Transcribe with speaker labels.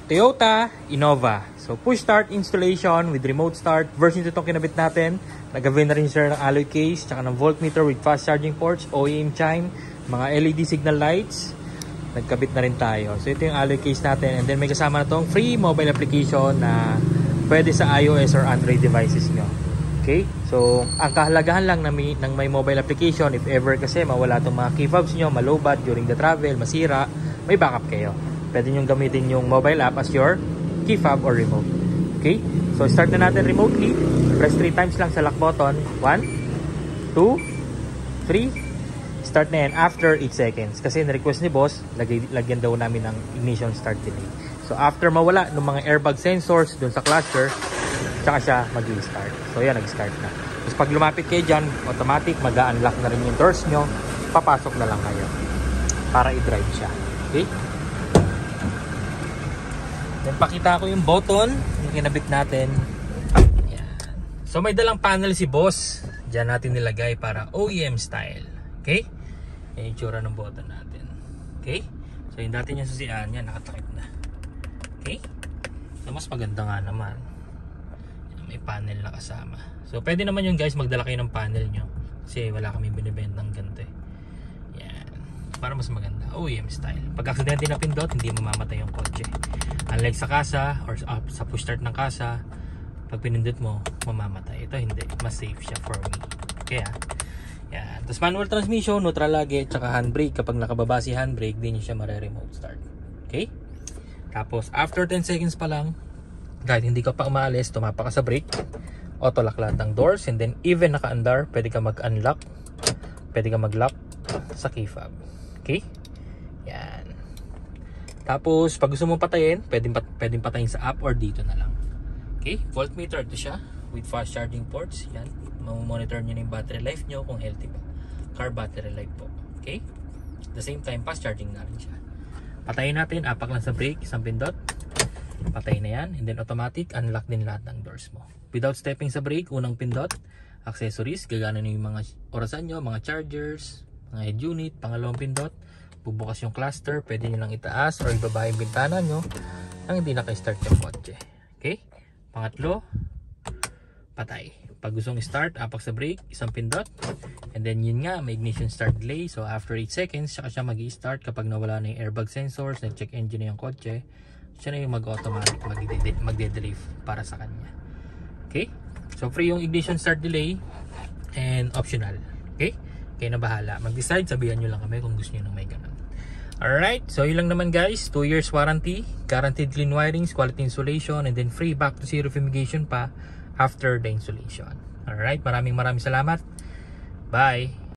Speaker 1: Toyota Innova. So push start installation with remote start. Version 2 itong kinabit natin. Nag-avail na rin sir ng alloy case, tsaka ng voltmeter with fast charging ports, OEM chime, mga LED signal lights. Nagkabit na rin tayo. So ito yung alloy case natin. And then may kasama na itong free mobile application na pwede sa iOS or Android devices nyo. Okay? So ang kahalagahan lang ng may mobile application, if ever kasi mawala itong mga key fobs nyo, malobat during the travel, masira, may backup kayo. Pwede nyo gamitin yung mobile app as your key fob or remote. Okay? So start na natin remotely. Press 3 times lang sa lock button. 1, 2, 3. Start na yan after 8 seconds. Kasi na-request ni boss, lagyan daw namin ng ignition start delay. So after mawala ng mga airbag sensors dun sa cluster, tsaka siya mag-start. So yan, nag-start na. Tapos pag lumapit kayo dyan, automatic mag-unlock na rin yung doors nyo. Papasok na lang kayo para i-drive siya. Okay? Then pakita ko yung button yung kinabit natin. Yan. So may dalang panel si boss. Diyan natin nilagay para OEM style. Okay? Yung itsura ng button natin. Okay? So yung dati yung susian yan, nakatakip na. Okay? So mas maganda nga naman. May panel na kasama. So pwede naman yung guys magdala kayo ng panel nyo. Kasi wala kami binibentang ganito eh. Yan. Para mas maganda. OEM style. Pag aksidente na pindot, hindi mamamatay yung kotse. Unlike sa kasa or sa push start ng kasa, pag pinindot mo, mamamatay. Ito hindi. Mas safe siya for me. Kaya, yan. Tapos manual transmission, neutral lagi, tsaka handbrake. Kapag nakababa si handbrake, di nyo siya mare-remote start. Okay? Tapos, after 10 seconds pa lang, kahit hindi ka pa umaalis, tumapa ka sa brake, auto-lock lahat ng doors, and then even naka-andar, pwede ka mag-unlock, pwede ka mag-lock sa key fob. Okay? Yan. Tapos, pag gusto mo patayin, pwedeng patayin sa app or dito na lang. Okay? Voltmeter ito siya with fast charging ports. Yan. Monitor nyo na yung battery life nyo kung healthy pa. Car battery life po. Okay? At the same time, fast charging na rin siya. Patayin natin. Apak lang sa brake. Isang pindot. Patay na yan. And then automatic, unlock din lahat ng doors mo. Without stepping sa brake, unang pindot. Accessories. Gagana nyo yung mga orasan nyo, mga chargers, mga head unit. Pangalawang pindot. Bubukas yung cluster, pwede nyo lang itaas or ibaba yung bintana nyo nang hindi naka-start yung kotse. Okay? Pangatlo, patay. Pag gustong start, apak sa brake, isang pindot. And then yun nga, may ignition start delay. So after 8 seconds, saka siya mag-i-start kapag nawala na yung airbag sensors, nag-check engine na yung kotse. Siya na yung mag-automatic, magde-delay para sa kanya. Okay? So free yung ignition start delay and optional. Okay? Kayo na bahala. Mag-decide, sabihan nyo lang kami kung gusto nyo na may ganun. Alright, so yun lang naman guys. 2 years warranty, guaranteed clean wirings, quality insulation, and then free back to zero fumigation pa after the installation. Alright, maraming salamat. Bye!